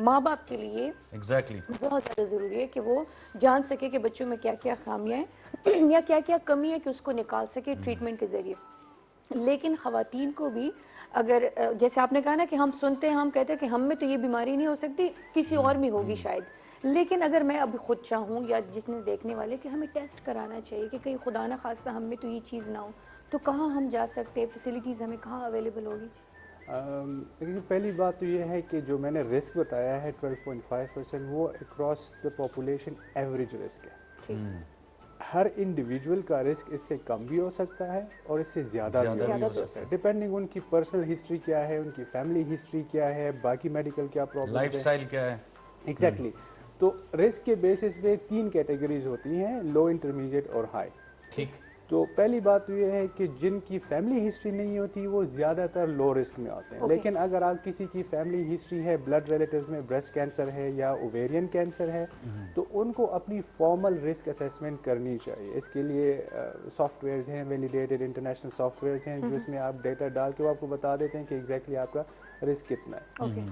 माँ बाप के लिए बहुत ज़्यादा ज़रूरी है कि वो जान सके कि बच्चों में क्या क्या खामियाँ हैं या क्या क्या कमी है कि उसको निकाल सके ट्रीटमेंट के ज़रिए। लेकिन ख़वातीन को भी अगर जैसे आपने कहा ना कि हम सुनते हैं, हम कहते हैं कि हम में तो ये बीमारी नहीं हो सकती, किसी और में होगी शायद, लेकिन अगर मैं अभी खुद चाहूँ या जितने देखने वाले कि हमें टेस्ट कराना चाहिए कि कहीं खुदा ना खास्ता हम में तो ये चीज़ ना हो, तो कहाँ हम जा सकते हैं, फैसिलिटीज़ हमें कहाँ अवेलेबल होगी? देखिए, पहली बात तो ये है कि जो मैंने रिस्क बताया है 12.5%, वो across the population average risk है। हर इंडिविजुअल का रिस्क इससे कम भी हो सकता है और इससे ज़्यादा भी हो सकता है, डिपेंडिंग उनकी पर्सनल हिस्ट्री क्या है, उनकी फैमिली हिस्ट्री क्या है, बाकी मेडिकल क्या प्रॉब्लम है, लाइफस्टाइल क्या है। एग्जैक्टली तो रिस्क के बेसिस पे 3 कैटेगरीज होती हैं, लो, इंटरमीडिएट और हाई। ठीक। तो पहली बात तो ये है कि जिनकी फैमिली हिस्ट्री नहीं होती वो ज़्यादातर लो रिस्क में आते हैं। लेकिन अगर आप किसी की फैमिली हिस्ट्री है, ब्लड रिलेटिव्स में ब्रेस्ट कैंसर है या ओवेरियन कैंसर है, तो उनको अपनी फॉर्मल रिस्क असेसमेंट करनी चाहिए। इसके लिए सॉफ्टवेयर्स हैं, वैलिडेटेड इंटरनेशनल सॉफ्टवेयर्स हैं, जिसमें आप डेटा डाल के वो आपको बता देते हैं कि एग्जैक्टली आपका रिस्क कितना है।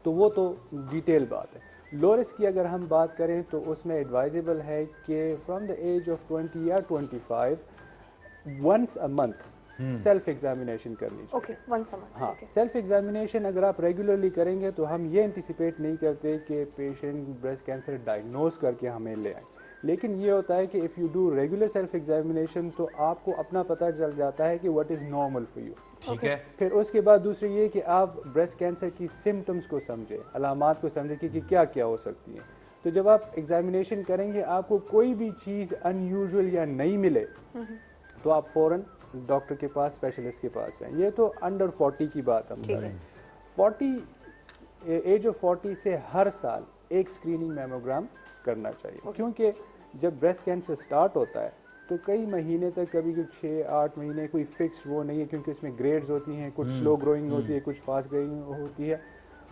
तो वो तो डिटेल बात है। लो रिस्क की अगर हम बात करें तो उसमें एडवाइजेबल है कि फ्रॉम द एज ऑफ 20 या 25 once a month self examination करनी चाहिए। Okay, once a month. हाँ, सेल्फ एग्जामिनेशन अगर आप रेगुलरली करेंगे तो हम ये एंटिसिपेट नहीं करते कि पेशेंट ब्रेस्ट कैंसर डायग्नोज करके हमें ले आए, लेकिन ये होता है कि if you do regular self examination तो आपको अपना पता चल जाता है कि what is normal for you. ठीक है। फिर उसके बाद दूसरी ये कि आप ब्रेस्ट कैंसर की सिम्टम्स को समझें, अलामात को समझें कि क्या क्या हो सकती हैं। तो जब आप एग्जामिनेशन करेंगे आपको कोई भी चीज़ अनयूजुअल या नहीं मिले तो आप फ़ौरन डॉक्टर के पास, स्पेशलिस्ट के पास जाएं। ये तो अंडर 40 की बात हम करें। 40 एज ऑफ 40 से हर साल एक स्क्रीनिंग मैमोग्राम करना चाहिए, क्योंकि जब ब्रेस्ट कैंसर स्टार्ट होता है तो कई महीने तक, कभी कुछ 6-8 महीने, कोई फिक्स वो नहीं है, क्योंकि इसमें ग्रेड्स होती हैं, कुछ स्लो ग्रोइंग होती है, कुछ फास्ट ग्रोइंग होती है।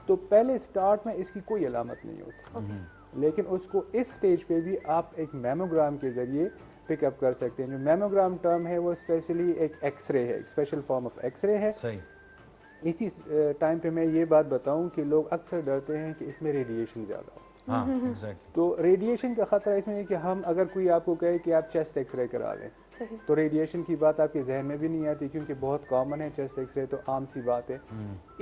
तो पहले स्टार्ट में इसकी कोई अलामत नहीं होती, लेकिन उसको इस स्टेज पे भी आप एक मैमोग्राम के ज़रिए पिकअप कर सकते हैं। जो मैमोग्राम टर्म है वो स्पेशली एक एक्सरे है, एक स्पेशल फॉर्म ऑफ एक्सरे है। सही। इसी टाइम पे मैं ये बात बताऊं कि लोग अक्सर डरते हैं कि इसमें रेडिएशन ज़्यादा हो। हाँ, exactly. तो रेडिएशन का खतरा इसमें है कि हम, अगर कोई आपको कहे कि आप चेस्ट एक्सरे करा लें, तो रेडिएशन की बात आपके जहन में भी नहीं आती, क्योंकि बहुत कॉमन है चेस्ट एक्सरे, तो आम सी बात है।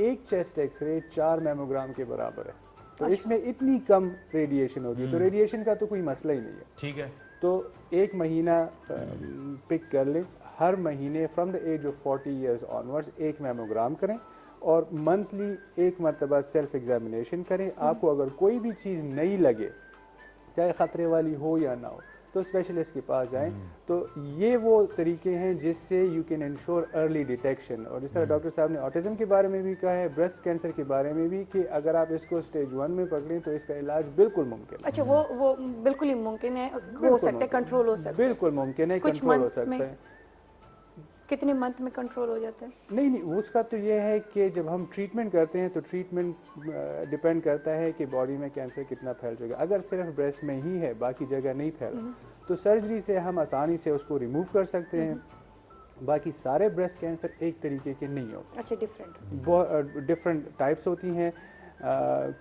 एक चेस्ट एक्सरे 4 मैमोग्राम के बराबर है, तो इसमें इतनी कम रेडिएशन होगी, तो रेडिएशन का तो कोई मसला ही नहीं है। ठीक है। तो एक महीना पिक कर ले, हर महीने from the age of 40 years onwards एक मैमोग्राम करें और मंथली एक मरतबा सेल्फ एग्जामिनेशन करें। आपको अगर कोई भी चीज़ नहीं लगे, चाहे ख़तरे वाली हो या ना हो, तो स्पेशलिस्ट के पास जाएं। तो ये वो तरीके हैं जिससे you can ensure early detection. और जिस तरह डॉक्टर साहब ने ऑटिज्म के बारे में भी कहा है, ब्रेस्ट कैंसर के बारे में भी, कि अगर आप इसको स्टेज 1 में पकड़ें तो इसका इलाज बिल्कुल मुमकिन है। अच्छा, वो बिल्कुल ही मुमकिन है, हो सकता है, कंट्रोल हो सकता है। बिल्कुल मुमकिन है, कंट्रोल हो सकता है। कितने मंथ में कंट्रोल हो जाता है? नहीं, उसका तो ये है कि जब हम ट्रीटमेंट करते हैं तो ट्रीटमेंट डिपेंड करता है कि बॉडी में कैंसर कितना फैल जाएगा। अगर सिर्फ ब्रेस्ट में ही है, बाकी जगह नहीं फैला, तो सर्जरी से हम आसानी से उसको रिमूव कर सकते हैं। बाकी सारे ब्रेस्ट कैंसर एक तरीके के नहीं होते। अच्छा, डिफरेंट टाइप्स होती हैं।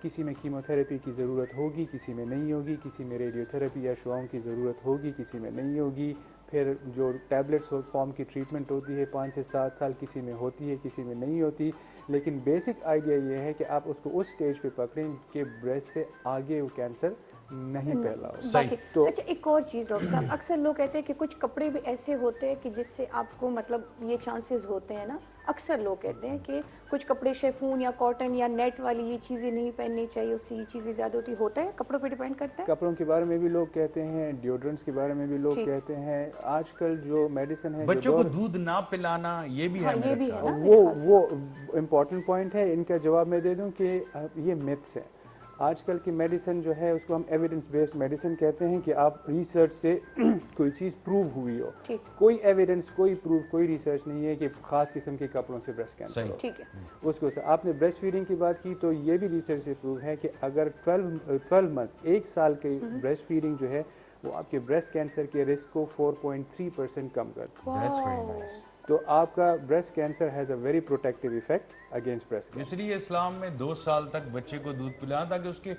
किसी में कीमोथेरेपी की ज़रूरत होगी, किसी में नहीं होगी, किसी में रेडियोथेरेपी या शुआओं की ज़रूरत होगी, किसी में नहीं होगी। फिर जो टैबलेट्स फॉर्म की ट्रीटमेंट होती है 5 से 7 साल, किसी में होती है, किसी में नहीं होती। लेकिन बेसिक आइडिया ये है कि आप उसको उस स्टेज पे पकड़ें कि ब्रेस्ट से आगे वो कैंसर नहीं फैला हो। सही। तो अच्छा, एक और चीज़ डॉक्टर साहब, अक्सर लोग कहते हैं कि कुछ कपड़े भी ऐसे होते हैं कि जिससे आपको मतलब ये चांसेस होते हैं ना, अक्सर लोग कहते हैं कि कुछ कपड़े शेफून या कॉटन या नेट वाली ये चीज़ें नहीं पहननी चाहिए, उससे ये चीज़ें ज़्यादा होता है, कपड़ों पे डिपेंड करता है। कपड़ों के बारे में भी लोग कहते हैं, डिओड्रेंट्स के बारे में भी लोग कहते हैं। आजकल जो मेडिसिन है, बच्चों को दूध ना पिलाना, ये भी है, ये भी है ना, वो इम्पोर्टेंट पॉइंट है। इनका जवाब मैं दे दूं कि ये मिथ्स है। आजकल की मेडिसिन जो है उसको हम एविडेंस बेस्ड मेडिसिन कहते हैं, कि आप रिसर्च से कोई चीज़ प्रूव हुई हो। कोई एविडेंस, कोई प्रूफ, कोई रिसर्च नहीं है कि खास किस्म के कपड़ों से ब्रेस्ट कैंसर हो। ठीक है। उसको आपने ब्रेस्ट फीडिंग की बात की, तो ये भी रिसर्च से प्रूव है कि अगर 12 मंथ्स, 1 साल की ब्रेस्ट फीडिंग जो है वो आपके ब्रेस्ट कैंसर के रिस्क को 4.3% कम करती है। तो आपका breast cancer has a very protective effect against breast cancer. इसलिए इस्लाम में 2 साल तक बच्चे को दूध पिलाना ताकि उसकी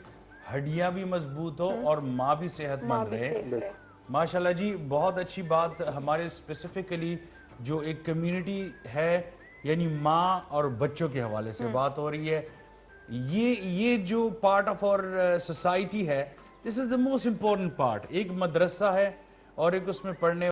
हड्डियां भी मजबूत हो और माँ भी माँ सेहतमंद भी रहे। safe रहे। माशाल्लाह जी, बहुत अच्छी बात। हमारे स्पेसिफिकली जो एक कम्युनिटी है यानी माँ और बच्चों के हवाले से बात हो रही है, ये जो पार्ट ऑफ आवर सोसाइटी है, this is the most important part. एक मदरसा है और एक उसमें पढ़ने